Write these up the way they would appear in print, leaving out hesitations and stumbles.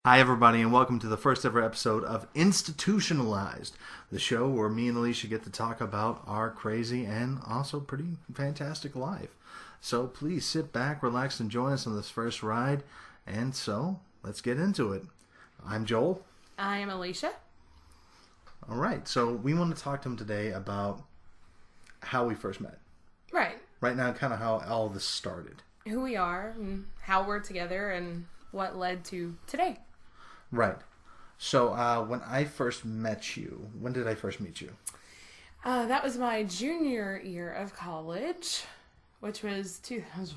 Hi, everybody, and welcome to the first ever episode of Institutionalized, the show where me and Alicia get to talk about our crazy and also pretty fantastic life. So please sit back, relax, and join us on this first ride. And so, let's get into it. I'm Joel. I am Alicia. All right, so we want to talk to him today about how we first met. Right. Right now, kind of how all this started. Who we are and how we're together and what led to today. Right. So when I first met you, when did I first meet you? That was my junior year of college, which was 2000.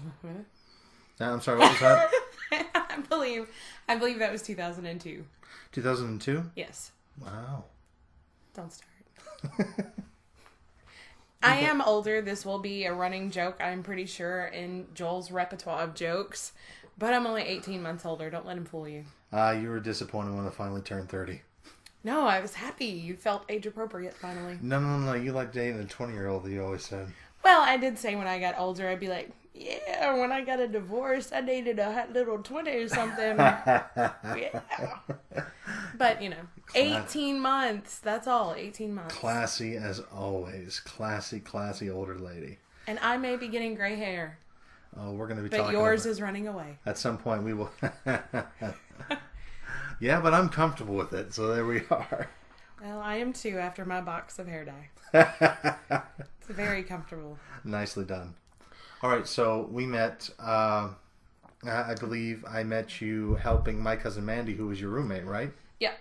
I'm sorry, what was that? I believe that was 2002. 2002? Yes. Wow. Don't start. I am older. This will be a running joke, I'm pretty sure, in Joel's repertoire of jokes. But I'm only 18 months older. Don't let him fool you. You were disappointed when I finally turned 30. No, I was happy. You felt age appropriate finally. No. You like dating a 20-year-old, you always said. Well, I did say when I got older, I'd be like, yeah, when I got a divorce, I dated a hot little 20 or something. Yeah. But, 18 months. That's all. 18 months. Classy as always. Classy older lady. And I may be getting gray hair. Oh, we're going to be but talking yours is running away. At some point we will. Yeah, but I'm comfortable with it, so there we are. Well, I am too after my box of hair dye. It's very comfortable. Nicely done. All right, so we met, I believe I met you helping my cousin Mandy, who was your roommate, right? Yeah.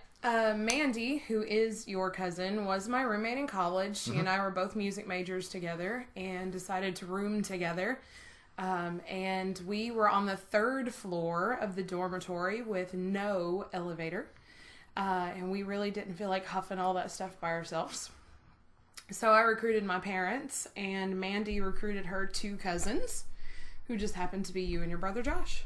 Mandy, who is your cousin, was my roommate in college. She and I were both music majors together and decided to room together. And we were on the third floor of the dormitory with no elevator. And we really didn't feel like huffing all that stuff by ourselves. So I recruited my parents, and Mandy recruited her two cousins, who just happened to be you and your brother Josh.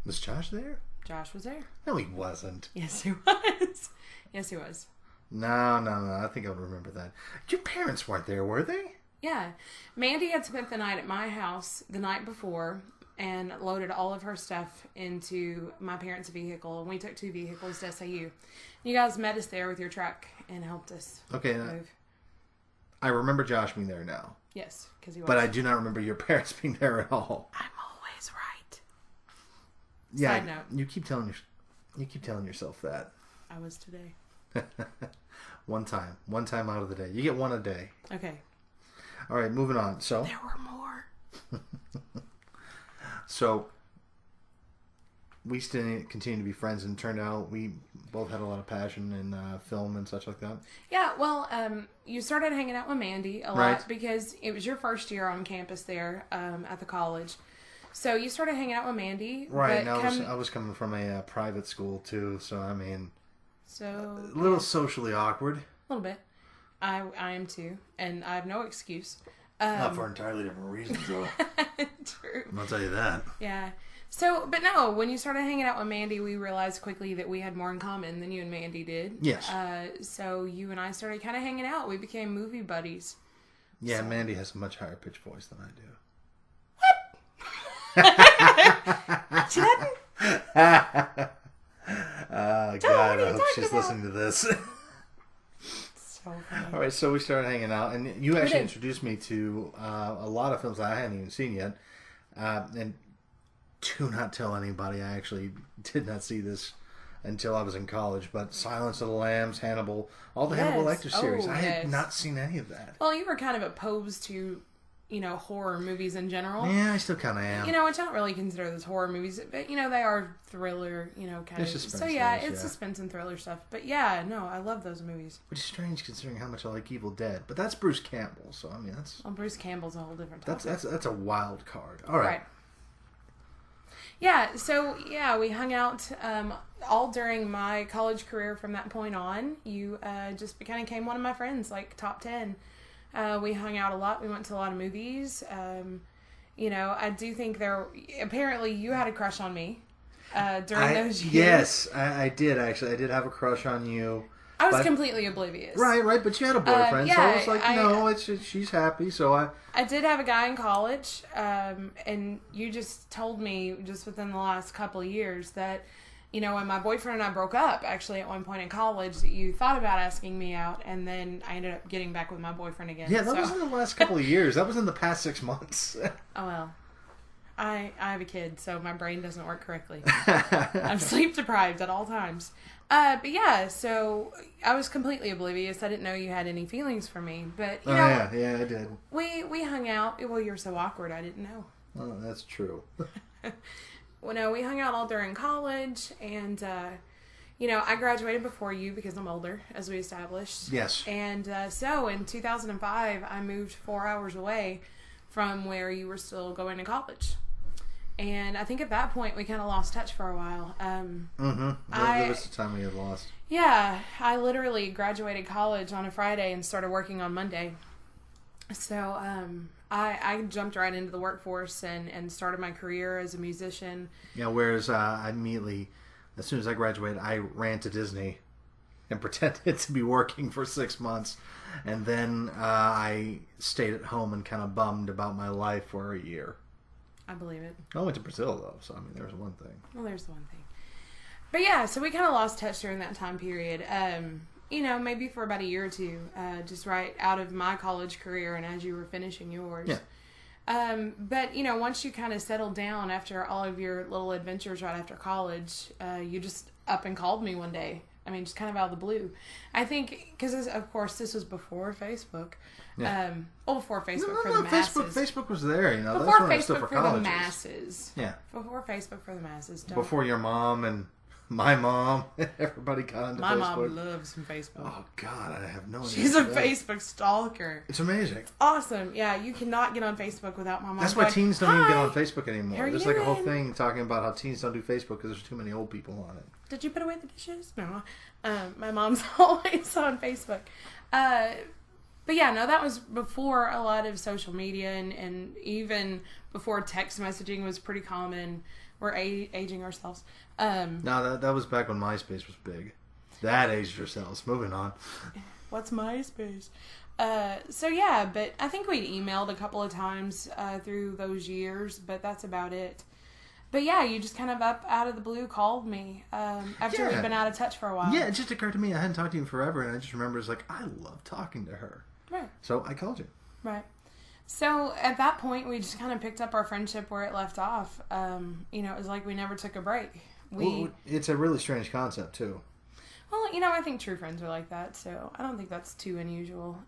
Was Josh there? Josh was there. No, he wasn't. Yes, he was. Yes, he was. No. I think I would remember that. Your parents weren't there, were they? Yeah. Mandy had spent the night at my house the night before and loaded all of her stuff into my parents' vehicle, and we took two vehicles to SAU. You guys met us there with your truck and helped us move. I remember Josh being there now. Yes, because he was. But I do not remember your parents being there at all. I'm always right. Yeah, Side note. You keep telling yourself that. I was today. One time out of the day. You get one a day. Okay. All right, moving on. So there were more. So we still continue to be friends, and it turned out we both had a lot of passion in film and such like that. Yeah, well, you started hanging out with Mandy a lot because it was your first year on campus there at the college. So you started hanging out with Mandy. Right, now I was coming from a private school too, so I mean, so a little socially awkward. A little bit. I am too, and I have no excuse. Not for entirely different reasons, though. True. I'll tell you that. Yeah. So, but no, when you started hanging out with Mandy, we realized quickly that we had more in common than you and Mandy did. Yes. So you and I started kind of hanging out. We became movie buddies. Yeah, so. Mandy has a much higher pitched voice than I do. What? She doesn't? God, I hope she's listening to this. So funny. All right, so we started hanging out, and you actually introduced me to a lot of films that I hadn't even seen yet. And do not tell anybody, I actually did not see this until I was in college, but Silence of the Lambs, Hannibal, all the Hannibal Lecter series. I had not seen any of that. Well, you were kind of opposed to, horror movies in general. Yeah, I still kind of am. Which I don't really consider those horror movies, but, they are thriller, kind of. Suspense so, yeah, movies, it's suspense and thriller stuff. But, yeah, no, I love those movies. Which is strange considering how much I like Evil Dead. But that's Bruce Campbell, so, I mean, that's... Well, Bruce Campbell's a whole different topic. That's a wild card. All right. Yeah, so, yeah, we hung out all during my college career from that point on. You just kind of became one of my friends, like top 10. We hung out a lot. We went to a lot of movies. I do think apparently you had a crush on me during those years. Yes, I did, actually. I did have a crush on you. I was completely oblivious. Right, but you had a boyfriend, so I was like, she's happy, so I did have a guy in college, and you just told me just within the last couple of years that, when my boyfriend and I broke up, actually at one point in college, you thought about asking me out, and then I ended up getting back with my boyfriend again. Yeah, that was in the last couple of years. That was in the past 6 months. Oh, well. I have a kid, so my brain doesn't work correctly. I'm sleep deprived at all times. But yeah, so I was completely oblivious. I didn't know you had any feelings for me. But, yeah, I did. We hung out. Well, you're so awkward, I didn't know. Oh, that's true. Well, no, we hung out all during college, and, I graduated before you because I'm older, as we established. Yes. And so in 2005, I moved 4 hours away from where you were still going to college. And I think at that point, we kind of lost touch for a while. There was the time we had lost. Yeah, I literally graduated college on a Friday and started working on Monday. So I jumped right into the workforce and started my career as a musician. Yeah, whereas I immediately, as soon as I graduated, I ran to Disney and pretended to be working for 6 months. And then I stayed at home and kind of bummed about my life for a year. I believe it. I went to Brazil, though, so, I mean, there's one thing. Well, there's the one thing. But yeah, so we kind of lost touch during that time period. Maybe for about a year or two, just right out of my college career and as you were finishing yours. Yeah. But, once you kind of settled down after all of your little adventures right after college, you just up and called me one day. I mean, just kind of out of the blue. I think, because, of course, this was before Facebook. Yeah. Before Facebook for the masses. Facebook was there, Before That's when it was Facebook still for for colleges. the masses. Yeah. Before Facebook for the masses. Before your mom and my mom, everybody got into Facebook. My mom loves some Facebook. Oh, God, I have no idea. She's a Facebook stalker. It's amazing. Awesome. Yeah, you cannot get on Facebook without my mom. That's why teens don't even get on Facebook anymore. How are There's you like a whole doing? thing talking about how teens don't do Facebook because there's too many old people on it. Did you put away the dishes? No. My mom's always on Facebook. But yeah, no, that was before a lot of social media and even before text messaging was pretty common. We're aging ourselves. No, that was back when MySpace was big. That aged yourselves. Moving on. What's MySpace? So yeah, but I think we'd emailed a couple of times through those years, but that's about it. But yeah, you just kind of up out of the blue called me after we'd been out of touch for a while. Yeah, it just occurred to me I hadn't talked to you in forever, and I just remember it's like, I love talking to her. Right. So I called you. Right. So at that point, we just kind of picked up our friendship where it left off. It was like we never took a break. It's a really strange concept, too. Well, I think true friends are like that, so I don't think that's too unusual.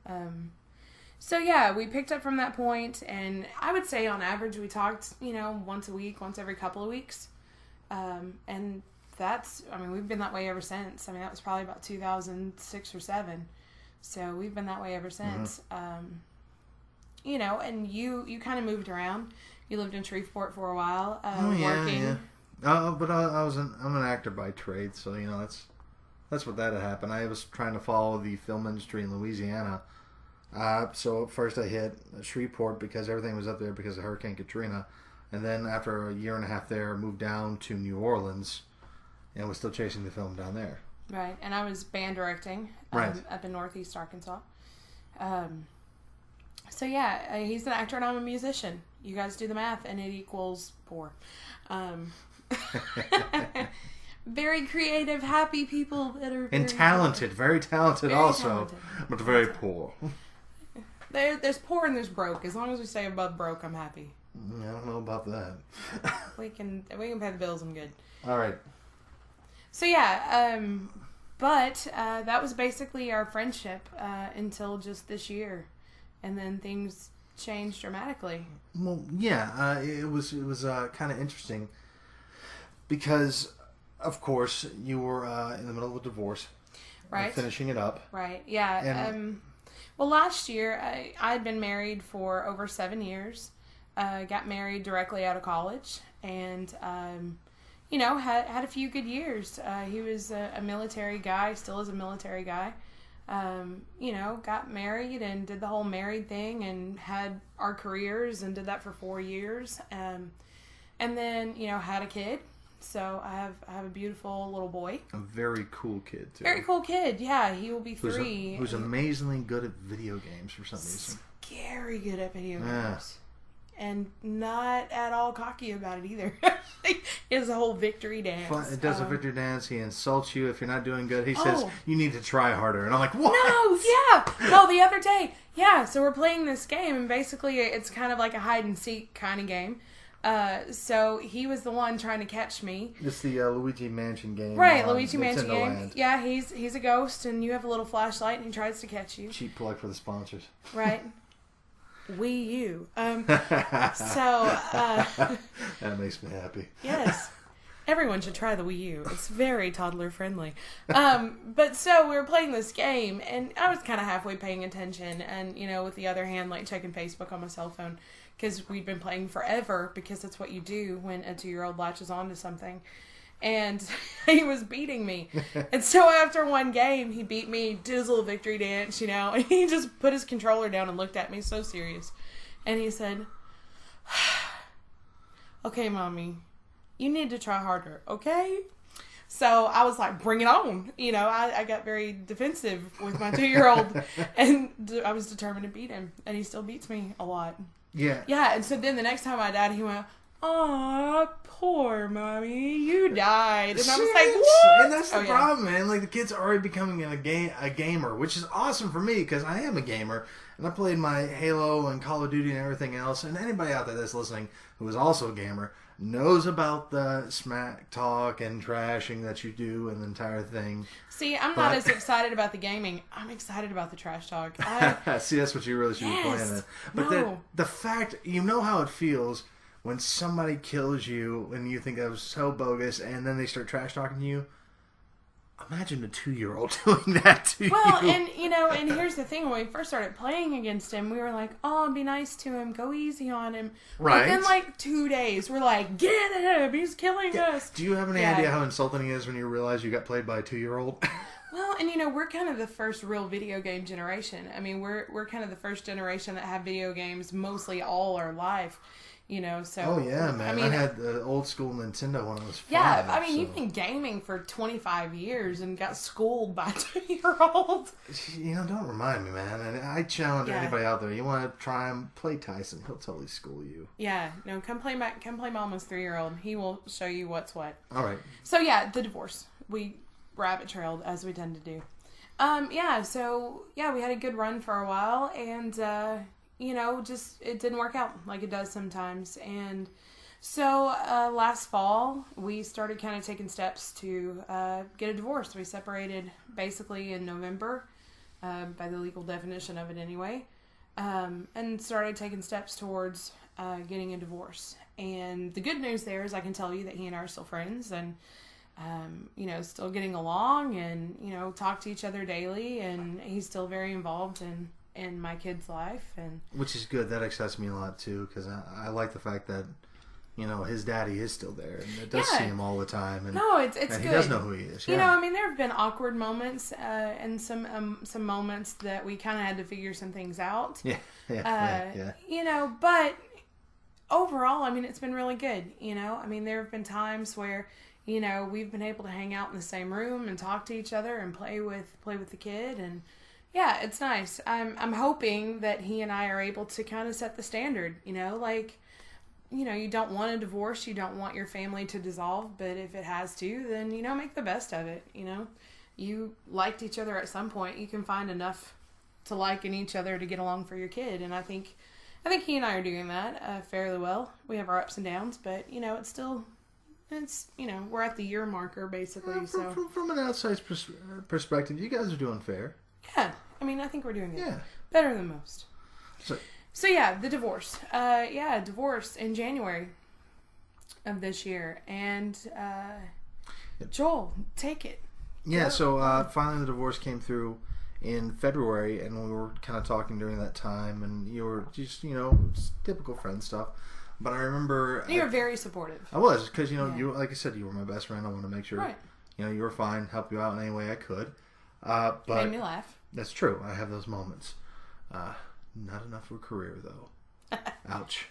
So yeah, we picked up from that point, and I would say on average we talked, once a week, once every couple of weeks. And we've been that way ever since. I mean, that was probably about 2006 or 7. So we've been that way ever since. And you kind of moved around. You lived in Shreveport for a while, working. Yeah. But I'm an actor by trade, so that's what that had happened. I was trying to follow the film industry in Louisiana. So at first I hit Shreveport because everything was up there because of Hurricane Katrina, and then after a year and a half there, moved down to New Orleans, and was still chasing the film down there. Right, and I was band directing up in Northeast Arkansas. So yeah, he's an actor and I'm a musician. You guys do the math, and it equals poor. Very creative, happy people that are and talented, very talented also, but very poor. There's poor and there's broke. As long as we stay above broke, I'm happy. I don't know about that. we can pay the bills. I'm good. All right. So yeah, but that was basically our friendship until just this year, and then things changed dramatically. Well, yeah, it was kind of interesting because, of course, you were in the middle of a divorce, right? Finishing it up, right? Yeah. Well, last year I had been married for over 7 years. Got married directly out of college, and had a few good years. He was a military guy, still is a military guy. Got married and did the whole married thing and had our careers and did that for 4 years. And then, had a kid. So I have a beautiful little boy. A very cool kid, too. Very cool kid, yeah. He will be 3. Who's amazingly good at video games for some reason. Scary good at video games. And not at all cocky about it either. He has a whole victory dance. It does a victory dance. He insults you if you're not doing good. He says, you need to try harder. And I'm like, what? No, yeah. No, the other day. Yeah, so we're playing this game, and basically it's kind of like a hide-and-seek kind of game. So he was the one trying to catch me. It's the Luigi Mansion game. Right, Luigi Mansion game. Land. Yeah, he's a ghost, and you have a little flashlight, and he tries to catch you. Cheap plug for the sponsors. Right. Wii U. That makes me happy. Yes. Everyone should try the Wii U. It's very toddler friendly. But so we were playing this game, and I was kind of halfway paying attention, and with the other hand, like checking Facebook on my cell phone, because we'd been playing forever, because that's what you do when a 2-year-old latches onto something. And he was beating me. And so after one game, he beat me, did his little victory dance, and he just put his controller down and looked at me so serious. And he said, okay, Mommy, you need to try harder, okay? So I was like, bring it on. I got very defensive with my 2-year-old, and I was determined to beat him. And he still beats me a lot. Yeah. Yeah, and so then the next time I died, he went, aw, poor Mommy, you died. And I was like, what? And that's the problem, man. Like, the kid's already becoming a gamer, which is awesome for me, because I am a gamer, and I played my Halo and Call of Duty and everything else, and anybody out there that's listening who is also a gamer knows about the smack talk and trashing that you do and the entire thing. See, I'm not as excited about the gaming. I'm excited about the trash talk. See, that's what you really should be playing. But the fact, how it feels when somebody kills you and you think that was so bogus, and then they start trash talking you. Imagine a 2-year-old doing that to you. Well, and and here's the thing: when we first started playing against him, we were like, "Oh, be nice to him, go easy on him." Right. Within like 2 days, we're like, "Get him! He's killing us." Do you have any idea how insulting he is when you realize you got played by a 2-year-old? Well, and we're kind of the first real video game generation. I mean, we're kind of the first generation that have video games mostly all our life. So... Oh, yeah, man. I had the old school Nintendo when I was 5. Yeah, I mean, you've been gaming for 25 years and got schooled by a 2-year-old. Don't remind me, man. And I challenge anybody out there. You want to try him, play Tyson. He'll totally school you. Yeah, no, come play Mama's 3-year-old. He will show you what's what. All right. So, yeah, the divorce. We rabbit trailed, as we tend to do. We had a good run for a while, and... just it didn't work out like it does sometimes. And so last fall, we started kind of taking steps to get a divorce. We separated basically in November, by the legal definition of it anyway, and started taking steps towards getting a divorce. And the good news there is I can tell you that he and I are still friends, and still getting along, and talk to each other daily, and he's still very involved in my kid's life, and which is good. That excites me a lot too, because I like the fact that his daddy is still there, and it does see him all the time. And no, it's and good. He does know who he is. There have been awkward moments, and some moments that we kind of had to figure some things out. Yeah. But overall, I mean, it's been really good. There have been times where we've been able to hang out in the same room and talk to each other and play with the kid, and yeah, it's nice. I'm hoping that he and I are able to kind of set the standard, you don't want a divorce, you don't want your family to dissolve, but if it has to, then, make the best of it, You liked each other at some point, you can find enough to like in each other to get along for your kid, and I think he and I are doing that fairly well. We have our ups and downs, but, it's we're at the year marker, basically, so... From an outside perspective, you guys are doing fair. Yeah. I think we're doing it. Yeah. Better than most. So yeah, the divorce. Divorce in January of this year. And, Joel, take it. Yeah, so finally the divorce came through in February, and we were kind of talking during that time, and you were just, typical friend stuff. But I remember... You were very supportive. I was, because, you, like I said, you were my best friend. I wanted to make sure, right. You were fine, help you out in any way I could. But made me laugh. That's true. I have those moments. Not enough for a career, though. Ouch.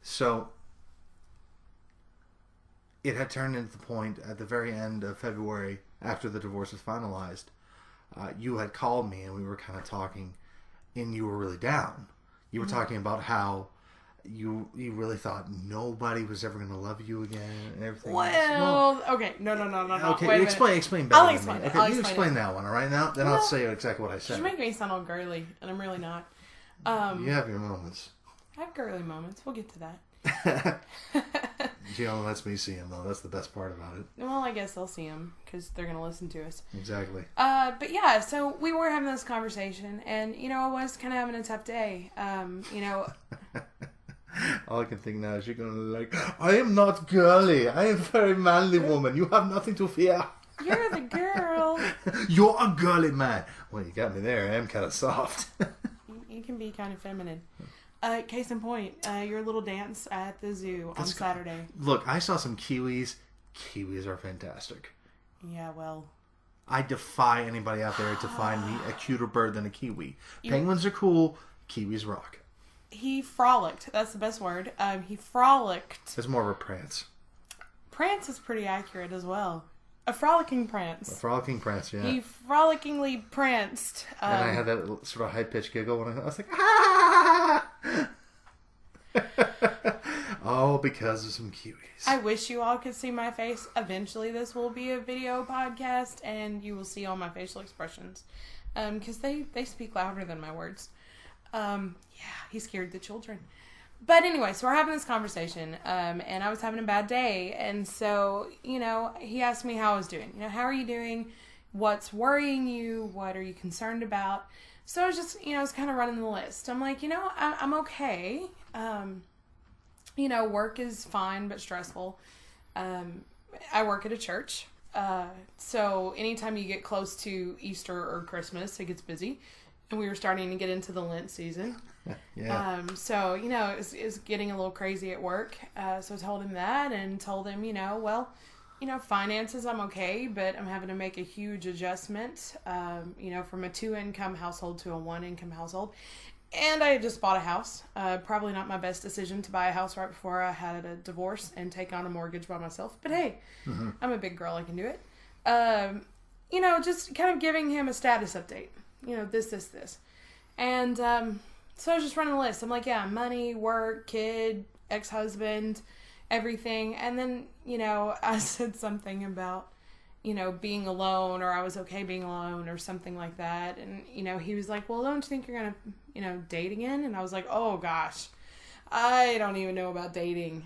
So, it had turned into the point at the very end of February, after the divorce was finalized, you had called me and we were kind of talking, and you were really down. You were talking about how You really thought nobody was ever going to love you again and everything? Well, okay. No. Okay, Wait explain better. I'll explain it. Okay, you explain that one, all right? Now, then I'll say exactly what I said. You're making me sound all girly, and I'm really not. You have your moments. I have girly moments. We'll get to that. Gianna lets me see him, though. That's the best part about it. Well, I guess they'll see him because they're going to listen to us. Exactly. But yeah, so we were having this conversation, and, I was kind of having a tough day. All I can think now is you're going to be like, I am not girly. I am a very manly woman. You have nothing to fear. You're the girl. You're a girly man. Well, you got me there. I am kind of soft. You can be kind of feminine. Case in point, your little dance at the zoo on Saturday. Look, I saw some kiwis. Kiwis are fantastic. Yeah, well. I defy anybody out there to find me a cuter bird than a kiwi. Penguins are cool. Kiwis rock. He frolicked. That's the best word. He frolicked. It's more of a prance. Prance is pretty accurate as well. A frolicking prance. A frolicking prance, yeah. He frolickingly pranced. And I had that sort of high-pitched giggle when I was like, ah! Oh, because of some kiwis. I wish you all could see my face. Eventually this will be a video podcast, and you will see all my facial expressions. Because they speak louder than my words. Yeah, he scared the children. But anyway, so we're having this conversation, and I was having a bad day, and so, he asked me how I was doing. How are you doing? What's worrying you? What are you concerned about? So I was just, I was kind of running the list. I'm like, I'm okay. Work is fine, but stressful. I work at a church, so anytime you get close to Easter or Christmas, it gets busy. And we were starting to get into the Lent season. Yeah. So, it was getting a little crazy at work. So I told him that and told him, finances, I'm okay, but I'm having to make a huge adjustment, from a 2-income household to a 1-income household. And I had just bought a house. Probably not my best decision to buy a house right before I had a divorce and take on a mortgage by myself. But hey, I'm a big girl. I can do it. Just kind of giving him a status update. This. And so I was just running a list. I'm like, yeah, money, work, kid, ex-husband, everything. And then, I said something about, being alone, or I was okay being alone or something like that. And, he was like, well, don't you think you're going to, date again? And I was like, oh, gosh, I don't even know about dating.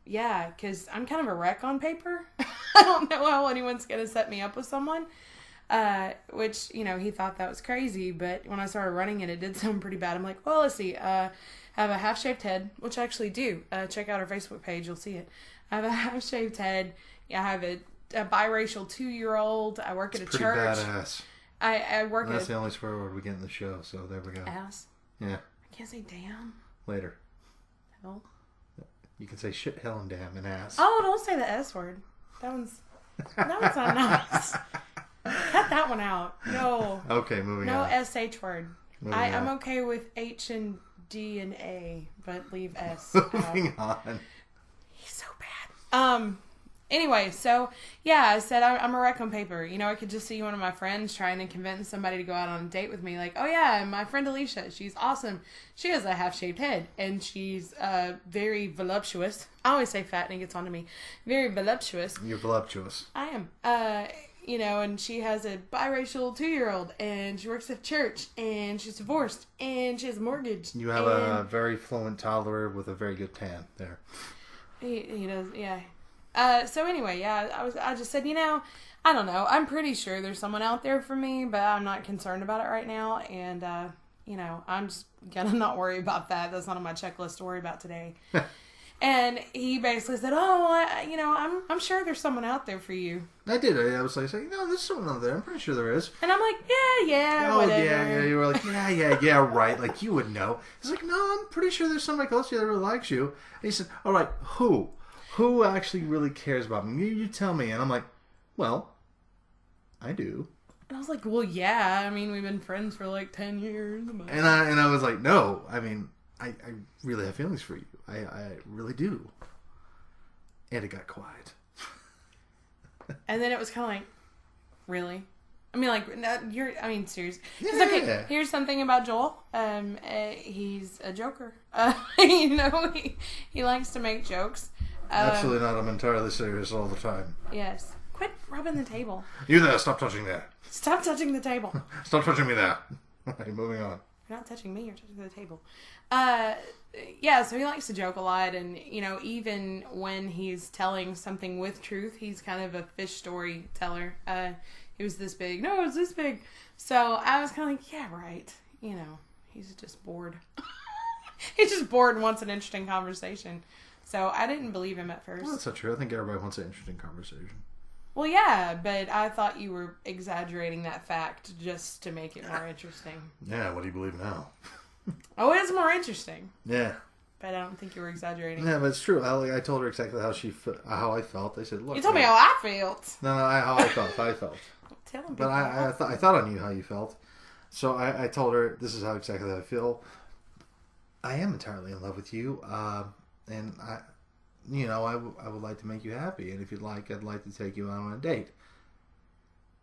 Yeah, because I'm kind of a wreck on paper. I don't know how anyone's going to set me up with someone. Which, he thought that was crazy, but when I started running it did sound pretty bad. I'm like, well, let's see, I have a half-shaved head, which I actually do. Check out our Facebook page, you'll see it. I have a half-shaved head. Yeah, I have a biracial 2-year-old. I work at a church. Pretty badass. I work at... That's the only swear word we get in the show, so there we go. Ass? Yeah. I can't say damn. Later. Hell? You can say shit, hell, and damn, and ass. Oh, don't say the S word. That one's not nice. Cut that one out. No. Okay, moving on. No SH word. I'm okay with H and D and A, but leave S Moving on. He's so bad. Anyway, so, yeah, I said I'm a wreck on paper. I could just see one of my friends trying to convince somebody to go out on a date with me. Like, oh, yeah, my friend Alicia, she's awesome. She has a half-shaved head, and she's very voluptuous. I always say fat, and it gets onto me. Very voluptuous. You're voluptuous. I am. And she has a biracial 2-year-old, and she works at church, and she's divorced, and she has a mortgage. You have a very fluent toddler with a very good tan there. He does, yeah. So anyway, yeah, I just said, I don't know. I'm pretty sure there's someone out there for me, but I'm not concerned about it right now, and, I'm just gonna not worry about that. That's not on my checklist to worry about today. And he basically said, oh, I'm sure there's someone out there for you. I did. I was like, no, there's someone out there. I'm pretty sure there is. And I'm like, yeah, oh, whatever. Yeah. You were like, yeah, right. Like, you would know. He's like, no, I'm pretty sure there's somebody close to you that really likes you. And he said, all right, who? Who actually really cares about me? You tell me. And I'm like, well, I do. And I was like, well, yeah. I mean, we've been friends for like 10 years. And I was like, no. I mean, I really have feelings for you. I really do. And it got quiet. And then it was kind of like, really? I mean, like, serious. Yeah. Okay, here's something about Joel. He's a joker. He likes to make jokes. Absolutely not. I'm entirely serious all the time. Yes. Quit rubbing the table. You there, stop touching there. Stop touching the table. Stop touching me there. Okay, moving on. You're not touching me, you're touching the table. So he likes to joke a lot, and, even when he's telling something with truth, he's kind of a fish story teller. He was this big. No, it was this big. So I was kind of like, yeah, right. He's just bored. He's just bored and wants an interesting conversation. So I didn't believe him at first. Well, that's not true. I think everybody wants an interesting conversation. Well, yeah, but I thought you were exaggerating that fact just to make it more interesting. Yeah, what do you believe now? Oh, it is more interesting. Yeah. But I don't think you were exaggerating. Yeah, but it's true. I told her exactly how I felt. I said, "Look." You told me how I felt. No, how I felt. I felt. Tell them. But I thought I knew how you felt. So I told her, "This is how exactly I feel. I am entirely in love with you, and I would like to make you happy. And if you'd like, I'd like to take you out on a date."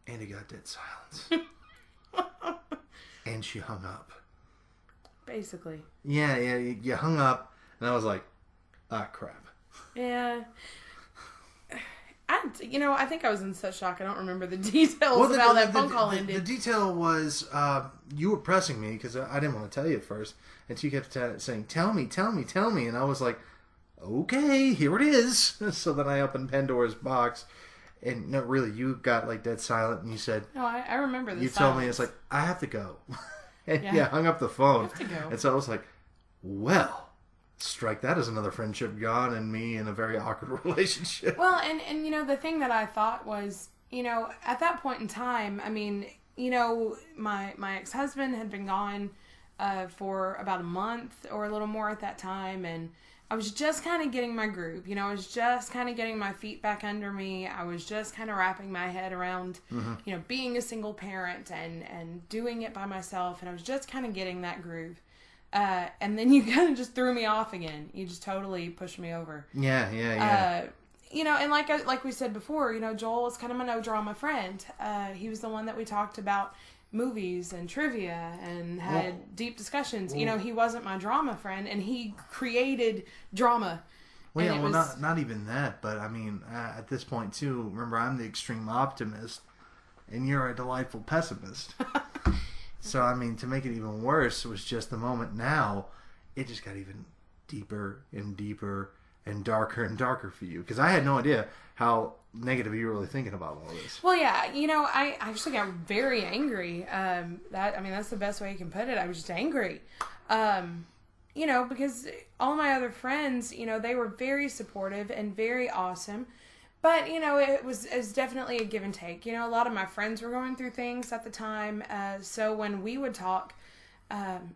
And it got dead silence. And she hung up. Basically. Yeah, you hung up, and I was like, crap. Yeah. I think I was in such shock I don't remember the details of how that phone call ended. The detail was, you were pressing me, because I didn't want to tell you at first, and she kept saying, tell me, and I was like, okay, here it is. So then I opened Pandora's box, and no, really, you got like dead silent, and you said, no, I remember this. You told me, it's like, I have to go. And hung up the phone. I have to go. And so I was like, well, strike that as another friendship gone and me in a very awkward relationship. Well, and the thing that I thought was, at that point in time, I mean, my ex-husband had been gone for about a month or a little more at that time, and I was just kind of getting my groove. I was just kind of getting my feet back under me. I was just kind of wrapping my head around, being a single parent and doing it by myself. And I was just kind of getting that groove. And then you kind of just threw me off again. You just totally pushed me over. Yeah. And like we said before, Joel is kind of a no-drama friend. He was the one that we talked about movies and trivia and had deep discussions. He wasn't my drama friend, and he created drama. Well, not even that, but I mean, at this point too, remember, I'm the extreme optimist, and you're a delightful pessimist. So, I mean, to make it even worse, it was just the moment now, it just got even deeper and deeper and darker for you, because I had no idea how negative you were really thinking about all this. Well, yeah, I actually got very angry. That's the best way you can put it. I was just angry, because all my other friends, they were very supportive and very awesome, but it was definitely a give and take. A lot of my friends were going through things at the time, so when we would talk,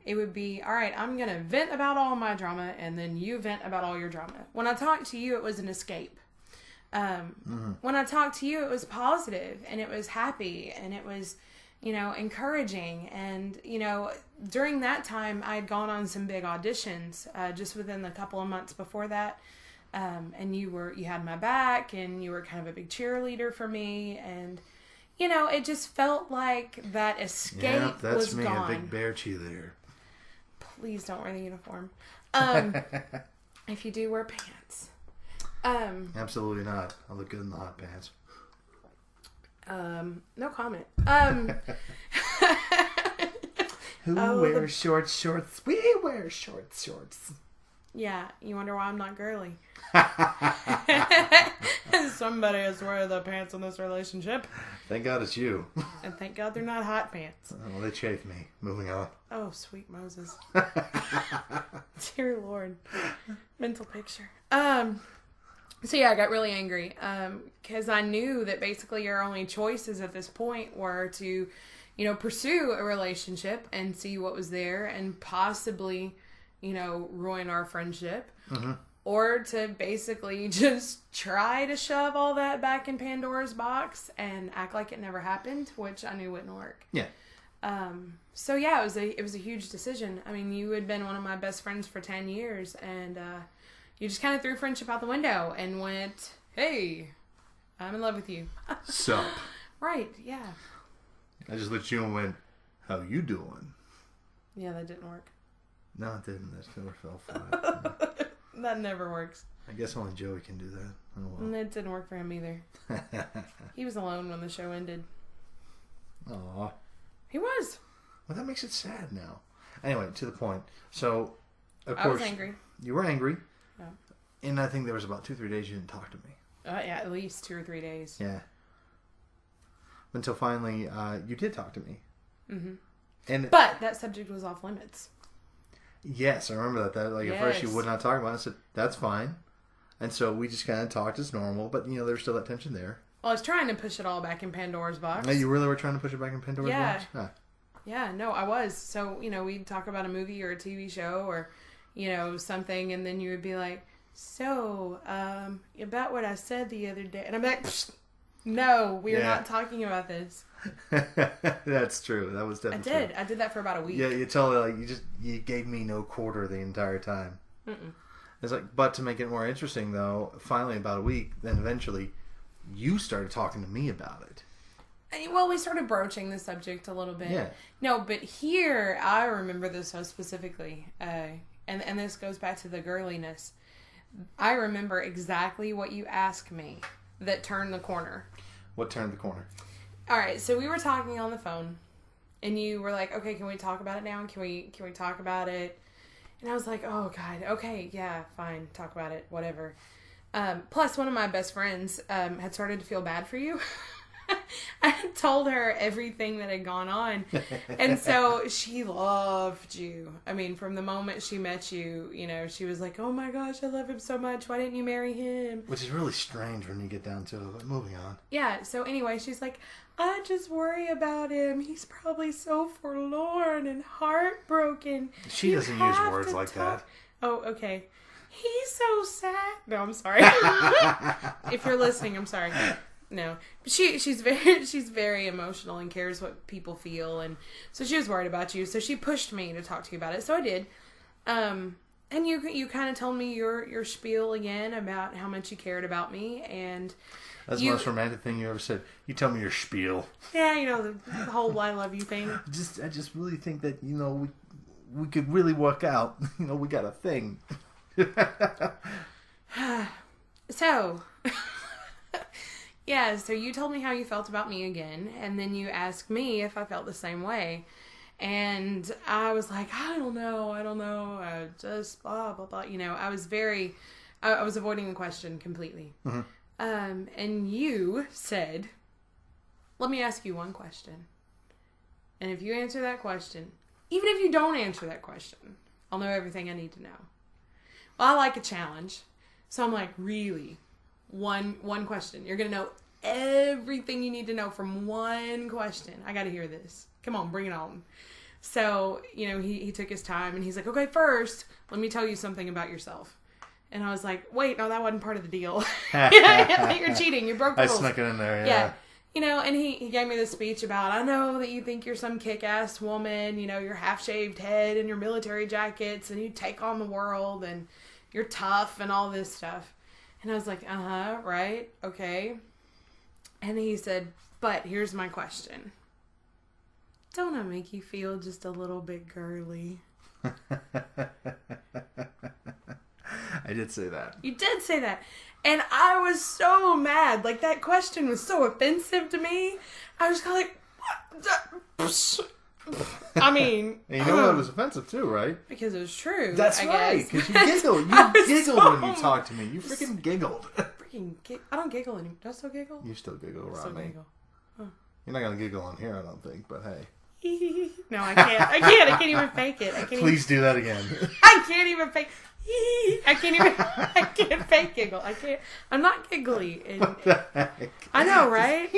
it would be, all right, I'm going to vent about all my drama, and then you vent about all your drama. When I talked to you, it was an escape. When I talked to you, it was positive, and it was happy, and it was, encouraging. And, during that time, I had gone on some big auditions, just within the couple of months before that. And you had my back, and you were kind of a big cheerleader for me. And, it just felt like that escape was gone. That's me, a big bear cheerleader. Please don't wear the uniform. If you do, wear pants. Absolutely not. I look good in the hot pants. No comment. Who wears shorts? We wear shorts. Yeah, you wonder why I'm not girly. Somebody has to wear the pants in this relationship. Thank God it's you. And thank God they're not hot pants. Well, they chafe me. Moving on. Oh, sweet Moses. Dear Lord. Mental picture. So yeah, I got really angry. Because I knew that basically your only choices at this point were to, pursue a relationship and see what was there and possibly, ruin our friendship. Mm-hmm. Or to basically just try to shove all that back in Pandora's box and act like it never happened, which I knew wouldn't work. Yeah. So yeah, it was a huge decision. I mean, you had been one of my best friends for 10 years, and you just kind of threw friendship out the window and went, "Hey, I'm in love with you." Sup? Right? Yeah. I just looked at you and went, "How you doing?" Yeah, that didn't work. No, it didn't. It never fell flat. That never works. I guess only Joey can do that. Oh, well. And it didn't work for him either. He was alone when the show ended. Aw. He was. Well, that makes it sad now. Anyway, to the point. So, of course, I was angry. You were angry. Yeah. And I think there was about 2-3 days you didn't talk to me. Yeah, at least 2 or 3 days. Yeah. Until finally, you did talk to me. Mm-hmm. But that subject was off limits. Yes, I remember that. At first you would not talk about it. I said, that's fine. And so we just kind of talked as normal, but, there was still that tension there. Well, I was trying to push it all back in Pandora's box. You really were trying to push it back in Pandora's box? Huh. Yeah, no, I was. So, we'd talk about a movie or a TV show or, something, and then you would be like, so, about what I said the other day. And I'm like, no, we are not talking about this. That's true. That was definitely true. I did that for about a week. Yeah, you totally, you gave me no quarter the entire time. Mm-mm. It's like, but to make it more interesting, though, finally about a week, then eventually, you started talking to me about it. Well, we started broaching the subject a little bit. Yeah. No, but here, I remember this so specifically, and this goes back to the girliness. I remember exactly what you asked me that turned the corner. What turned the corner? All right, so we were talking on the phone, and you were like, okay, can we talk about it now? Can we talk about it? And I was like, oh, God, okay, yeah, fine, talk about it, whatever. Plus, one of my best friends had started to feel bad for you. I had told her everything that had gone on. And so she loved you. I mean, from the moment she met you, she was like, oh my gosh, I love him so much. Why didn't you marry him? Which is really strange when you get down to it. But moving on. Yeah, so anyway, she's like, I just worry about him. He's probably so forlorn and heartbroken. She doesn't use words like that. Oh, okay. He's so sad. No, I'm sorry. If you're listening, I'm sorry. No, she's very emotional and cares what people feel, and so she was worried about you. So she pushed me to talk to you about it. So I did, and you kind of told me your spiel again about how much you cared about me, and that's the most romantic thing you ever said. You tell me your spiel. Yeah, the whole "I love you" thing. I just really think that we could really work out. We got a thing. So. Yeah, so you told me how you felt about me again, and then you asked me if I felt the same way. And I was like, I don't know, I just blah, blah, blah. I was avoiding the question completely. Mm-hmm. And you said, let me ask you one question. And if you answer that question, even if you don't answer that question, I'll know everything I need to know. Well, I like a challenge. So I'm like, really? One question. You're going to know everything you need to know from one question. I got to hear this. Come on, bring it on. So, he took his time and he's like, okay, first, let me tell you something about yourself. And I was like, wait, no, that wasn't part of the deal. You're cheating. You broke the rules. I snuck it in there, yeah. And he gave me this speech about, I know that you think you're some kick-ass woman, your half-shaved head and your military jackets and you take on the world and you're tough and all this stuff. And I was like, right, okay. And he said, but here's my question. Don't I make you feel just a little bit girly? I did say that. You did say that. And I was so mad. Like, that question was so offensive to me. I was kind of like, what? I mean... And you know that was offensive too, right? Because it was true. That's right, because you giggled. You giggled when you talked to me. You freaking giggled. I don't giggle anymore. Do I still giggle? You still giggle around still me. Giggle. Huh. You're not going to giggle on here, I don't think, but hey. No, I can't. I can't even fake it. Please do that again. I can't even fake... I can't fake giggle. I'm not giggly. And, what the heck? I know, right?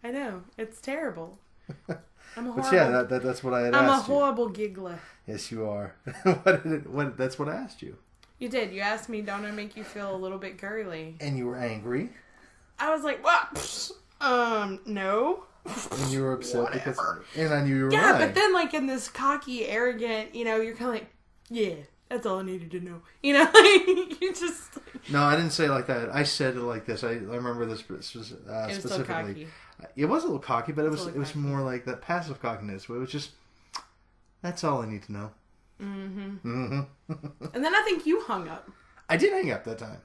I know. It's terrible. I'm a horrible... But yeah, that's what I had asked you. I'm a horrible giggler. Yes, you are. That's what I asked you. You did. You asked me, don't I make you feel a little bit girly? And you were angry. I was like, what? No. And you were upset because... And I knew you were Yeah, lying. but then like in this cocky, arrogant, you're kind of like, yeah, that's all I needed to know. You just... No, I didn't say it like that. I said it like this. I remember this specifically. It was so cocky. It was a little cocky, but it was more like that passive cockiness where it was just, that's all I need to know. Mm-hmm. And then I think you hung up. I did hang up that time.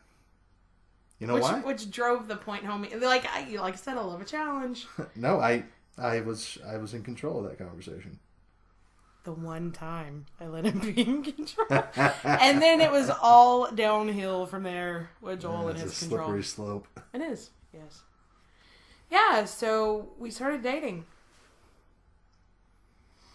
You know why? Which drove the point home. Like I said, I love a challenge. No, I was in control of that conversation. The one time I let him be in control. And then it was all downhill from there with Joel and his control. It's a slippery slope. It is, yes. Yeah, so we started dating.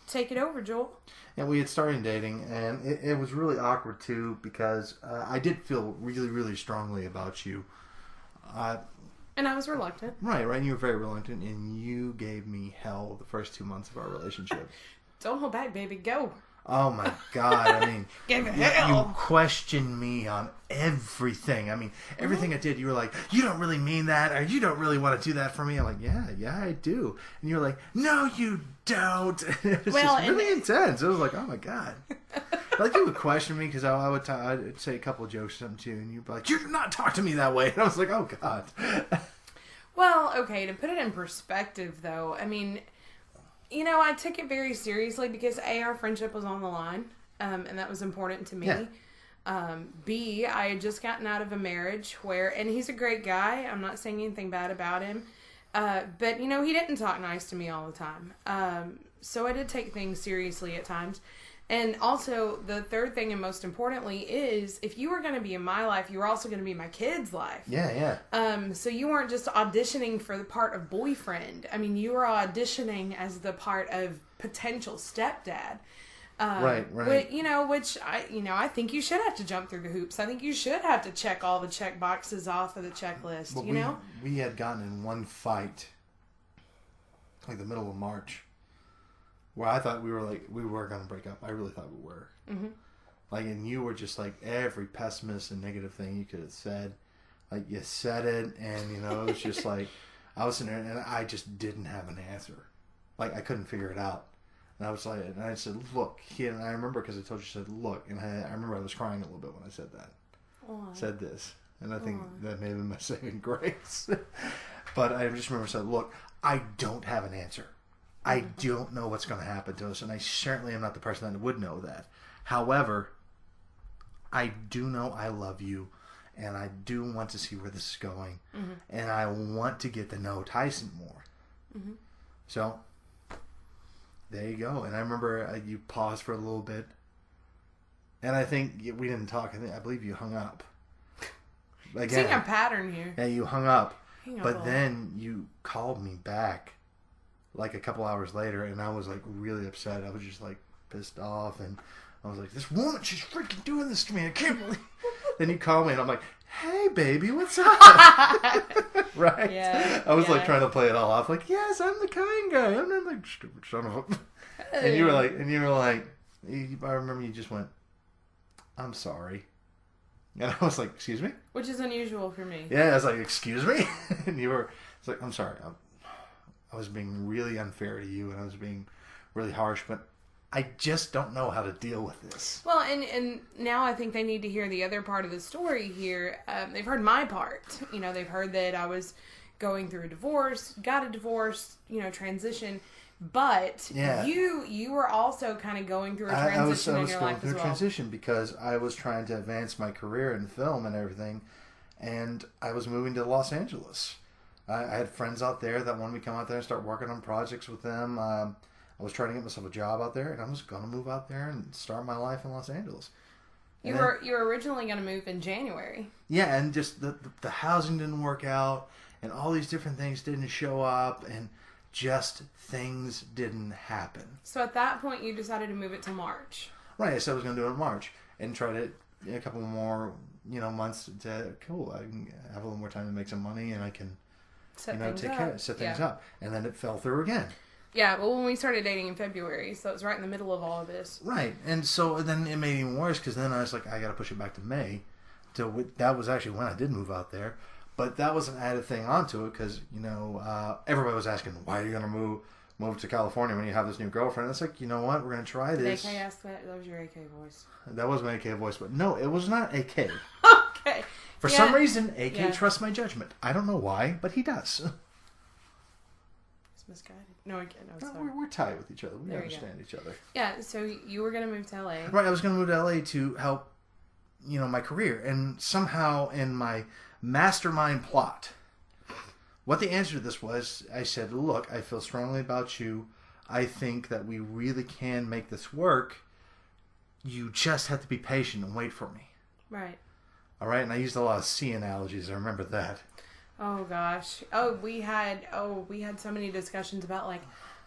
Take it over, Joel. And we had started dating, and it was really awkward, too, because I did feel really, really strongly about you. And I was reluctant. Right. And you were very reluctant, and you gave me hell the first 2 months of our relationship. Don't hold back, baby. Go. Oh, my God. I mean, Give it hell. You questioned me on everything. I mean, everything I did, you were like, you don't really mean that, or you don't really want to do that for me. I'm like, yeah, I do. And you were like, no, you don't. And it was just really intense. It was like, oh, my God. Like, you would question me because I'd say a couple of jokes or something, too, and you'd be like, you do not talk to me that way. And I was like, oh, God. Well, okay, to put it in perspective, though, I mean... You know, I took it very seriously because A, our friendship was on the line, and that was important to me. Yeah. B, I had just gotten out of a marriage and he's a great guy. I'm not saying anything bad about him. But, you know, he didn't talk nice to me all the time. So I did take things seriously at times. And also, the third thing and most importantly is, if you were going to be in my life, you were also going to be my kid's life. Yeah. So you weren't just auditioning for the part of boyfriend. I mean, you were auditioning as the part of potential stepdad. Right. I think you should have to jump through the hoops. I think you should have to check all the check boxes off of the checklist, well, we had gotten in one fight, like the middle of March. Where I thought we were going to break up. I really thought we were. Mm-hmm. Like, and you were just like every pessimist and negative thing you could have said. Like, you said it, and, you know, it was just like, I was sitting there, and I just didn't have an answer. Like, I couldn't figure it out. And I was like, and I said, look, and I remember because I told you, I said, look, and I remember I was crying a little bit when I said that. Aww. Said this. And I think that may have been my saving grace. But I just remember saying, look, I don't have an answer. I don't know what's going to happen to us, and I certainly am not the person that would know that. However, I do know I love you, and I do want to see where this is going, and I want to get to know Tyson more. Mm-hmm. So, there you go. And I remember you paused for a little bit, and I think we didn't talk. I believe you hung up. Again, seeing a pattern here. Yeah, you hung up, but then you called me back. Like a couple hours later, and I was like really upset. I was just like pissed off, and I was like, "This woman, she's freaking doing this to me. I can't believe." Then you call me, and I'm like, "Hey, baby, what's up?" Right? Yeah. I was like trying to play it all off, like, "Yes, I'm the kind guy. I'm not like stupid son of a." And you were like, I remember you just went, "I'm sorry," and I was like, "Excuse me," which is unusual for me. Yeah, I was like, "Excuse me," and it's like, "I'm sorry. I was being really unfair to you, and I was being really harsh, but I just don't know how to deal with this." Well, and now I think they need to hear the other part of the story here. They've heard my part. You know, they've heard that I was going through a divorce, got a divorce, transition. But you were also kind of going through a transition in your life as well. I was going through a transition because I was trying to advance my career in film and everything, and I was moving to Los Angeles. I had friends out there that wanted me to come out there and start working on projects with them. I was trying to get myself a job out there, and I was going to move out there and start my life in Los Angeles. You were originally going to move in January. Yeah, and just the housing didn't work out, and all these different things didn't show up, and just things didn't happen. So at that point, you decided to move it to March. Right, I said I was going to do it in March, and try to a couple more months to I can have a little more time to make some money, and I can set things up. And then it fell through again. Yeah, well, when we started dating in February, so it was right in the middle of all of this. Right, and so then it made it even worse, because then I was like, I got to push it back to May. That was actually when I did move out there. But that was an added thing onto it, because, everybody was asking, why are you going to move to California when you have this new girlfriend? And it's like, you know what, we're going to try this. Did AK ask that? That was your AK voice. That was my AK voice, but no, it was not AK. Okay. For some reason, AK trusts my judgment. I don't know why, but he does. It's misguided. No, I can't. No, No, sorry. we're tight with each other. We There you understand each other. Yeah, so you were going to move to LA. Right, I was going to move to LA to help, my career. And somehow in my mastermind plot, what the answer to this was, I said, look, I feel strongly about you. I think that we really can make this work. You just have to be patient and wait for me. Right. All right, and I used a lot of sea analogies. I remember that. Oh gosh. We had so many discussions about like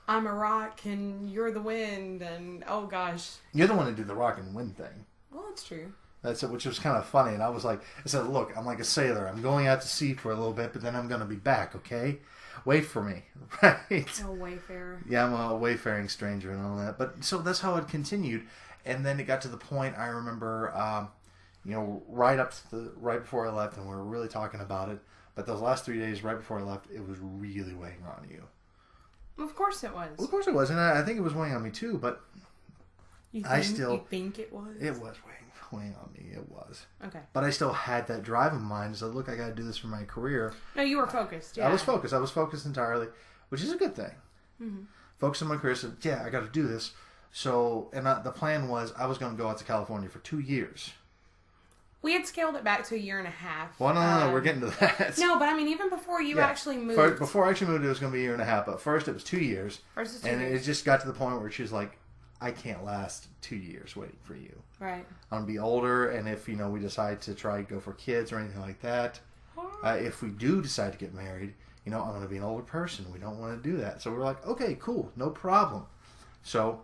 I'm a rock and you're the wind and oh gosh. You're the one who did the rock and wind thing. Well, that's true. That's it, which was kind of funny. And I was like, I said, look, I'm like a sailor. I'm going out to sea for a little bit, but then I'm going to be back, okay? Wait for me, right? Oh, wayfarer. Yeah, I'm a wayfaring stranger and all that. But so that's how it continued. And then it got to the point, I remember, right before I left, and we were really talking about it. But those last 3 days right before I left, it was really weighing on you. Of course it was. Of course it was. And I think it was weighing on me too, but you think it was? It was weighing on me. It was. Okay. But I still had that drive in mind. I said, look, I got to do this for my career. No, you were focused. Yeah. I was focused. I was focused entirely, which is a good thing. Mm-hmm. Focused on my career. Said, yeah, I got to do this. So, and the plan was I was going to go out to California for 2 years. We had scaled it back to a year and a half. Well, no, we're getting to that. No, but I mean, even before you actually moved. Before I actually moved, it was going to be a year and a half. But first, it was 2 years. First, it's 2 and years. it just got to the point where she was like, I can't last 2 years waiting for you. Right. I'm going to be older, and if, we decide to try to go for kids or anything like that, if we do decide to get married, I'm going to be an older person. We don't want to do that. So we're like, okay, cool, no problem. So.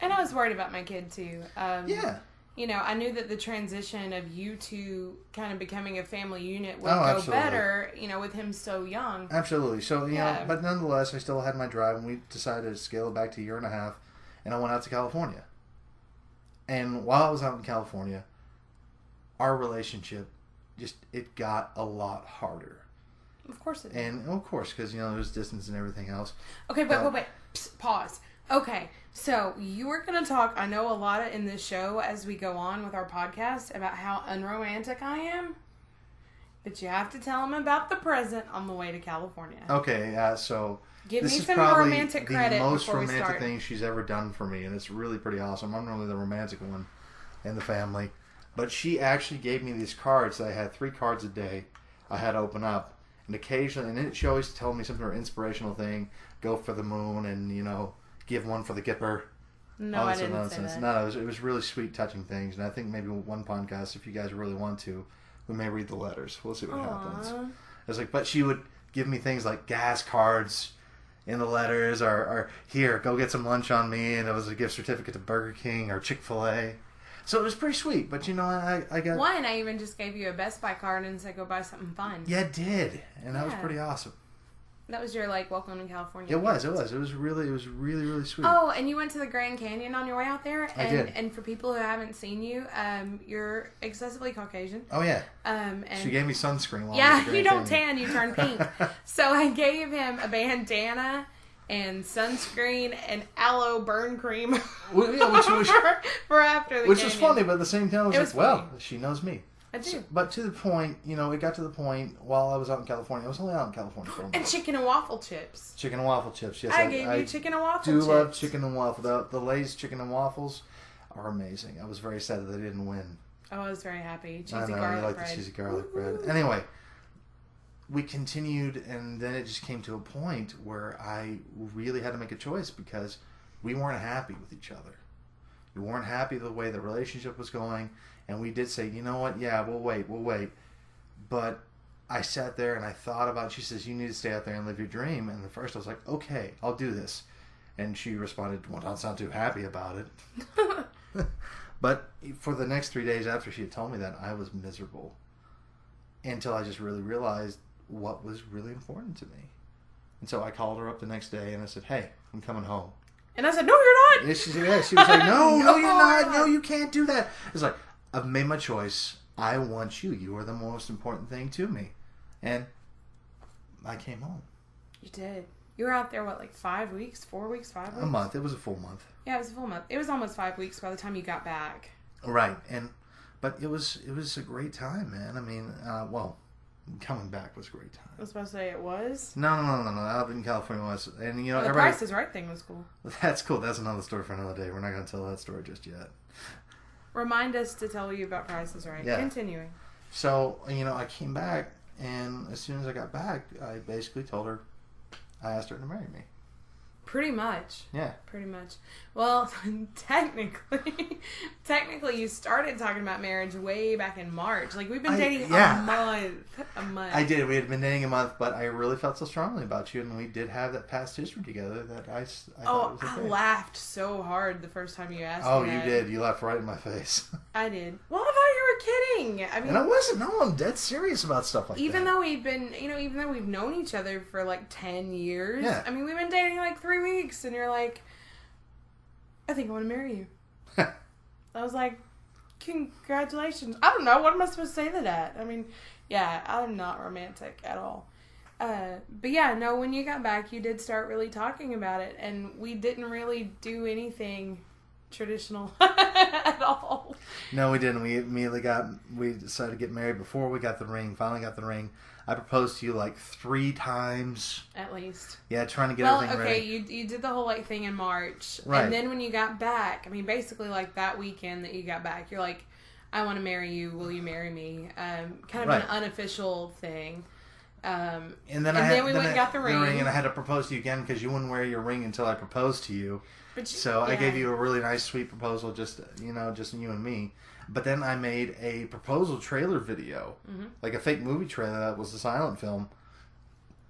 And I was worried about my kid, too. Yeah. I knew that the transition of you two kind of becoming a family unit would go better, with him so young. Absolutely. So, but nonetheless, I still had my drive, and we decided to scale it back to a year and a half, and I went out to California. And while I was out in California, our relationship it got a lot harder. Of course it did. And, of course, because, there's distance and everything else. Okay, wait. Psst, pause. Okay, so you were going to talk, I know a lot in this show as we go on with our podcast about how unromantic I am, but you have to tell them about the present on the way to California. Okay, so Give this me is some probably romantic credit the most before we romantic start. thing she's ever done for me, and it's really pretty awesome. I'm normally the romantic one in the family, but she actually gave me these cards. I had 3 cards a day I had to open up, and occasionally, and she always told me some sort of inspirational thing, go for the moon, and give one for the Gipper. No, I didn't say that. No, it was really sweet, touching things. And I think maybe one podcast, if you guys really want to, we may read the letters. We'll see what happens. I was like, but she would give me things like gas cards in the letters, or here, go get some lunch on me, and it was a gift certificate to Burger King or Chick-fil-A. So it was pretty sweet, but I got... One, I even just gave you a Best Buy card and said go buy something fun. Yeah, it did. And that was pretty awesome. That was your, welcome to California. It was. It was really, really sweet. Oh, and you went to the Grand Canyon on your way out there? I did. And for people who haven't seen you, you're excessively Caucasian. Oh, yeah. And she gave me sunscreen. Yeah, you don't tan, you turn pink. So I gave him a bandana and sunscreen and aloe burn cream which was, for after the Which canyon. was funny, but at the same time, I was funny. well, she knows me. I do. But to the point, it got to the point while I was out in California. I was only out in California for a month. And chicken and waffle chips. Chicken and waffle chips, yes. I gave you chicken and waffle chips. I do love chicken and waffle. The Lay's chicken and waffles are amazing. I was very sad that they didn't win. Oh, I was very happy. Cheesy I know, garlic you like bread. the cheesy garlic bread. Anyway, we continued, and then it just came to a point where I really had to make a choice because we weren't happy with each other. We weren't happy the way the relationship was going, and we did say, you know what, yeah, we'll wait. But I sat there and I thought about it. She says, you need to stay out there and live your dream. And at first I was like, okay, I'll do this. And she responded, well, don't sound too happy about it. But for the next 3 days after she had told me that, I was miserable. Until I just really realized what was really important to me. And so I called her up the next day and I said, hey, I'm coming home. And I said, no, you're not. Yeah, she was like, no, you're not. No, you can't do that. It's like, I've made my choice. I want you. You are the most important thing to me. And I came home. You did. You were out there, 5 weeks? 4 weeks? 5 weeks? A month. It was a full month. Yeah, it was a full month. It was almost 5 weeks by the time you got back. Right. But it was a great time, man. I mean, Coming back was a great time. I was supposed to say it was. No. Out in California was, and you know, the Price is Right thing was cool. That's cool. That's another story for another day. We're not going to tell that story just yet. Remind us to tell you about Price is Right. Yeah. Continuing. So, you know, I came back, and as soon as I got back, I basically told her, I asked her to marry me. Pretty much. Yeah. Pretty much. Well, technically, you started talking about marriage way back in March. Like, we've been dating a month. I did. We had been dating a month, but I really felt so strongly about you, and we did have that past history together that I thought it was okay. I laughed so hard the first time you asked me that. you did. You laughed right in my face. I did. Well, I thought you were kidding. I mean, and I wasn't. No, I'm dead serious about stuff like that. Even though we've known each other for like 10 years. Yeah. I mean, we've been dating like 3 weeks, and you're like, I think I want to marry you. I was like, congratulations. I don't know. What am I supposed to say to that? I mean, yeah, I'm not romantic at all. But yeah, no, when you got back, you did start really talking about it, and we didn't really do anything traditional at all. No, we didn't. We decided to get married before we got the ring. Finally got the ring. I proposed to you like 3 times. At least. Yeah, trying to get everything ready. You did the whole like thing in March. Right. And then when you got back, I mean, basically like that weekend that you got back, you're like, I want to marry you. Will you marry me? Kind of an unofficial thing. And then we went and got the ring. And I had to propose to you again because you wouldn't wear your ring until I proposed to you. I gave you a really nice, sweet proposal, just you and me. But then I made a proposal trailer video, like a fake movie trailer that was a silent film,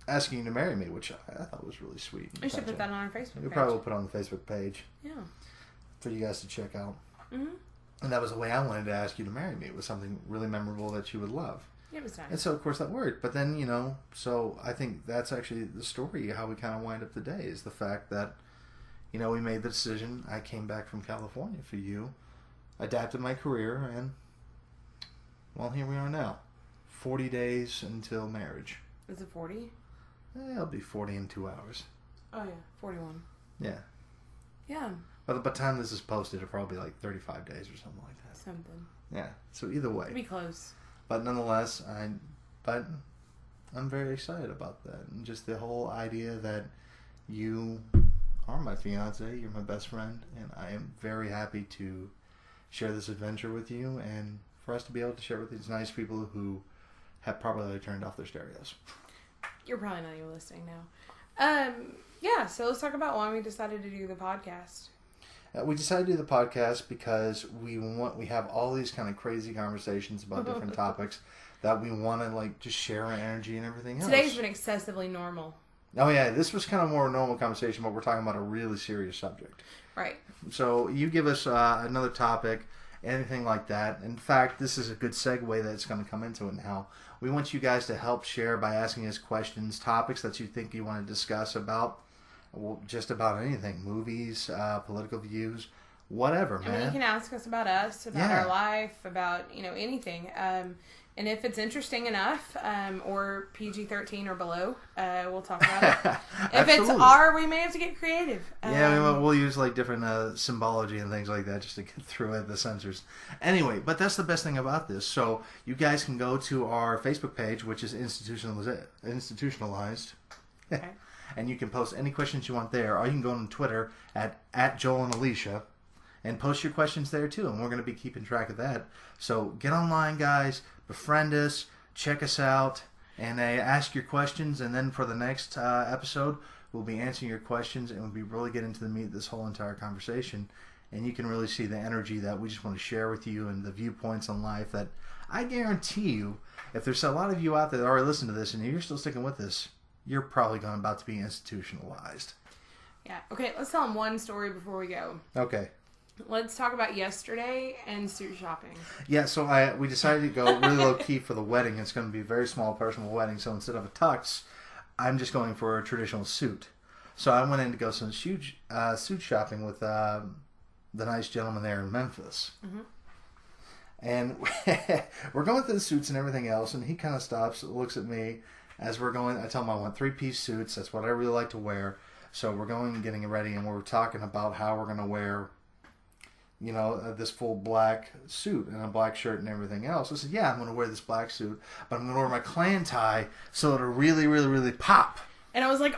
asking you to marry me, which I thought was really sweet. We should put that on our Facebook page. We probably will put it on the Facebook page. Yeah. For you guys to check out. Mm-hmm. And that was the way I wanted to ask you to marry me. It was something really memorable that you would love. It was nice. And so, of course, that worked. But then, so I think that's actually the story, how we kind of wind up today, is the fact that, we made the decision. I came back from California for you, adapted my career, and, well, here we are now. 40 days until marriage. Is it 40? It'll be 40 in 2 hours. Oh, yeah. 41. Yeah. Yeah. By the time this is posted, it'll probably be like 35 days or something like that. Something. Yeah. So either way. It'll be close. But nonetheless, I'm very excited about that. And just the whole idea that you are my fiance, you're my best friend, and I am very happy to share this adventure with you and for us to be able to share with these nice people who have probably turned off their stereos. You're probably not even listening now. Yeah, so let's talk about why we decided to do the podcast. We decided to do the podcast because we have all these kind of crazy conversations about different topics that we want to just share our energy and everything else. Today's been excessively normal. Oh yeah, this was kind of more a normal conversation, but we're talking about a really serious subject. Right. So you give us another topic, anything like that. In fact, this is a good segue that's going to come into it now. We want you guys to help share by asking us questions, topics that you think you want to discuss about. Well, just about anything, movies, political views, whatever, man. I mean, you can ask us about us, about our life, about, anything. And if it's interesting enough, or PG-13 or below, we'll talk about it. If it's R, we may have to get creative. We'll use different symbology and things like that just to get through the censors. Anyway, but that's the best thing about this. So you guys can go to our Facebook page, which is Institutionalized. Okay. And you can post any questions you want there, or you can go on Twitter at Joel and Alicia and post your questions there too, and we're going to be keeping track of that. So get online, guys, befriend us, check us out, and ask your questions, and then for the next episode, we'll be answering your questions, and we'll be really getting into the meat of this whole entire conversation, and you can really see the energy that we just want to share with you and the viewpoints on life that I guarantee you, if there's a lot of you out there that already listen to this and you're still sticking with us, you're probably about to be institutionalized. Yeah. Okay, let's tell them one story before we go. Okay. Let's talk about yesterday and suit shopping. Yeah, so we decided to go really low key for the wedding. It's going to be a very small personal wedding, so instead of a tux, I'm just going for a traditional suit. So I went in to go some suit shopping with the nice gentleman there in Memphis. Mm-hmm. And we're going through the suits and everything else, and he kind of stops, looks at me. As we're going, I tell him I want 3-piece suits. That's what I really like to wear. So we're going and getting ready, and we're talking about how we're going to wear this full black suit and a black shirt and everything else. I said, yeah, I'm going to wear this black suit, but I'm going to wear my Klan tie so it'll really, really, really pop. And I was like,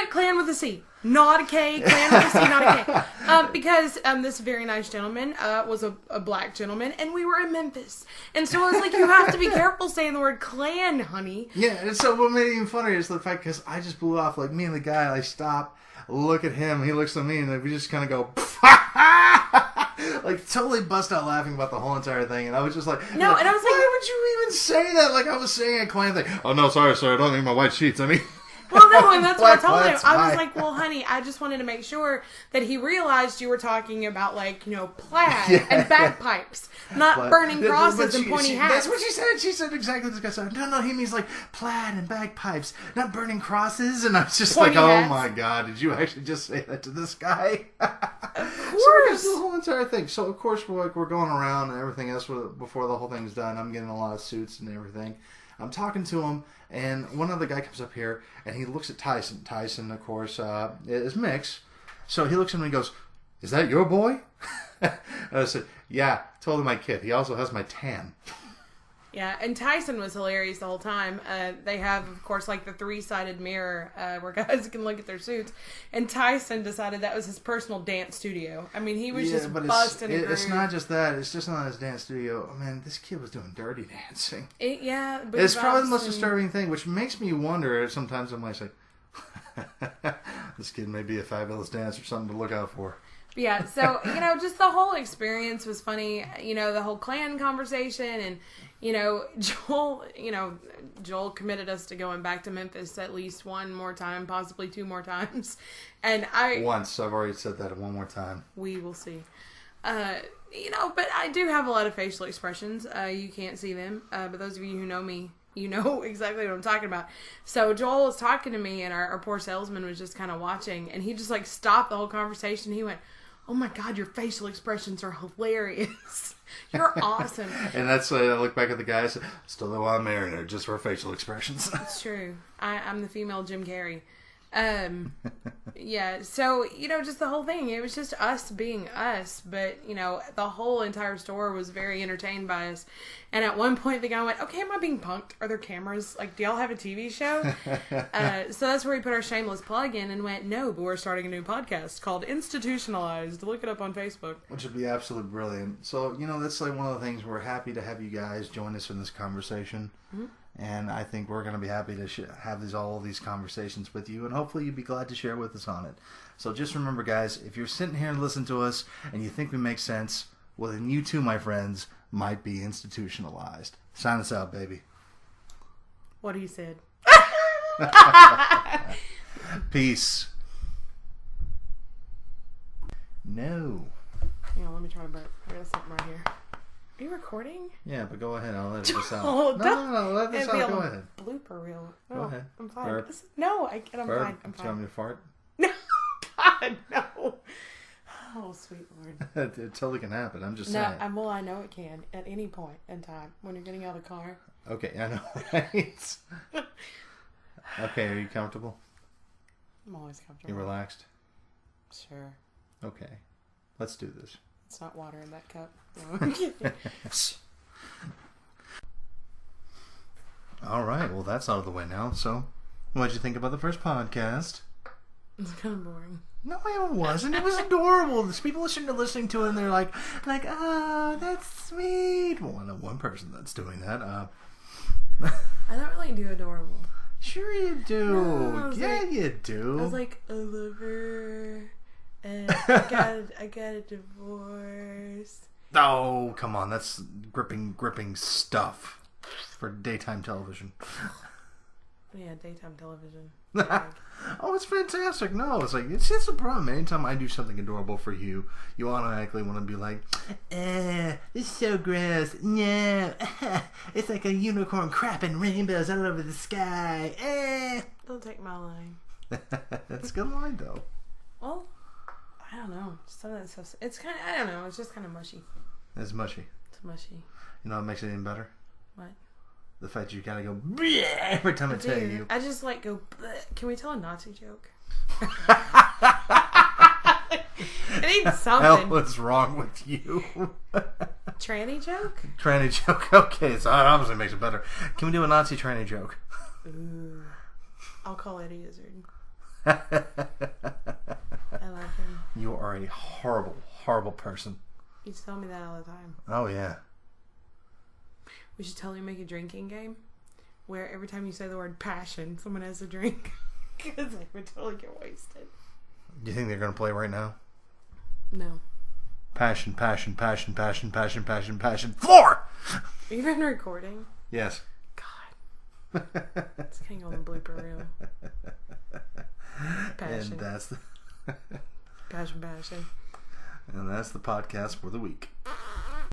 Klan with a C. Not a K. Klan with a C, not a K. Because this very nice gentleman was a black gentleman, and we were in Memphis. And so I was like, you have to be careful saying the word Klan, honey. Yeah, and so what made it even funnier is the fact, because I just blew off, like, me and the guy, I stop, look at him, he looks at me, and we just kind of go, like, totally bust out laughing about the whole entire thing. And I was just like, and I was like, why would you even say that? Like, I was saying a Klan thing. Oh, no, sorry, I don't mean my white sheets. I mean... Well, no, and that's what I told him. I was like, well, honey, I just wanted to make sure that he realized you were talking about, like, plaid and bagpipes, not burning crosses and pointy hats. That's what she said. She said exactly this guy said. No, he means, like, plaid and bagpipes, not burning crosses. And I was just pointy like, hats. Oh, my God, did you actually just say that to this guy? Of course. So the whole entire thing. So, of course, we're going around and everything else before the whole thing's done. I'm getting a lot of suits and everything. I'm talking to him, and one other guy comes up here, and he looks at Tyson. Tyson, of course, is mixed. So he looks at him and he goes, is that your boy? And I said, yeah, totally my kid. He also has my tan. Yeah, and Tyson was hilarious the whole time. They have, of course, like the 3-sided mirror where guys can look at their suits. And Tyson decided that was his personal dance studio. I mean, he was just busting a groove. It's not just that. It's just not his dance studio. Oh, man, this kid was doing dirty dancing. But it's probably the most disturbing thing, which makes me wonder. Sometimes I'm like, this kid may be a fabulous dancer, something to look out for. Yeah, so, just the whole experience was funny. The whole Klan conversation and... Joel committed us to going back to Memphis at least one more time, possibly 2 more times. And Once. I've already said that one more time. We will see. But I do have a lot of facial expressions. You can't see them. But those of you who know me, you know exactly what I'm talking about. So Joel was talking to me, and our poor salesman was just kind of watching. And he just, stopped the whole conversation. He went, oh my God, your facial expressions are hilarious. You're awesome. And that's why I look back at the guy and say, still though I'm marrying her just for facial expressions. It's true. I'm the female Jim Carrey. Yeah, so, just the whole thing. It was just us being us. But, the whole entire store was very entertained by us. And at one point, the guy went, okay, am I being punked? Are there cameras? Like, do y'all have a TV show? So that's where we put our shameless plug in and went, no, but we're starting a new podcast called Institutionalized. Look it up on Facebook. Which would be absolutely brilliant. So, that's like one of the things we're happy to have you guys join us in this conversation. Mm-hmm. And I think we're going to be happy to have all these conversations with you. And hopefully you'll be glad to share with us on it. So just remember, guys, if you're sitting here and listening to us and you think we make sense, well, then you too, my friends, might be institutionalized. Sign us out, baby. What he said. Peace. No. Hang on, let me try to burp. I got something right here. Are you recording? Yeah, but go ahead. I'll let this out. No, let this out. Go ahead. Blooper reel. Go ahead. I'm fine. Burp. I'm fine. Do you want me to fart? No. God, no. Oh, sweet Lord. It totally can happen. I'm just saying. Well, I know it can at any point in time when you're getting out of the car. Okay, I know, right? Okay, are you comfortable? I'm always comfortable. You relaxed? Sure. Okay, let's do this. It's not water in that cup. No, I'm kidding. All right, well, that's out of the way now. So, what'd you think about the first podcast? It's kind of boring. No, it wasn't. It was adorable. There's people listening to it, and they're like, oh, that's sweet. Well, I know one person that's doing that. I don't really do adorable. Sure you do. No, you do. I was like, I love her. And I got a divorce. Oh, come on. That's gripping stuff for daytime television. Yeah, daytime television. Oh, it's fantastic. No, it's like, it's just a problem. Anytime I do something adorable for you, you automatically want to be like, this is so gross. No, it's like a unicorn crapping rainbows all over the sky. Don't take my line. That's a good line, though. Well, I don't know. Some of that stuff, it's kind of, I don't know. It's just kind of mushy. It's mushy. It's mushy. You know what makes it even better? What? The fact you gotta go every time I tell you. I just like go. Can we tell a Nazi joke? It ain't something. What's wrong with you? Tranny joke? Tranny joke. Okay, so that obviously makes it better. Can we do a Nazi tranny joke? Ooh. I'll call Eddie Izzard. I love him. You are a horrible, horrible person. You tell me that all the time. Oh, yeah. We should totally make a drinking game where every time you say the word passion, someone has a drink. Because they would totally get wasted. Do you think they're going to play right now? No. Passion, passion, passion, passion, passion, passion, passion. Floor! Are you even recording? Yes. God. It's getting on the blooper reel. Passion. And that's the passion. And that's the podcast for the week.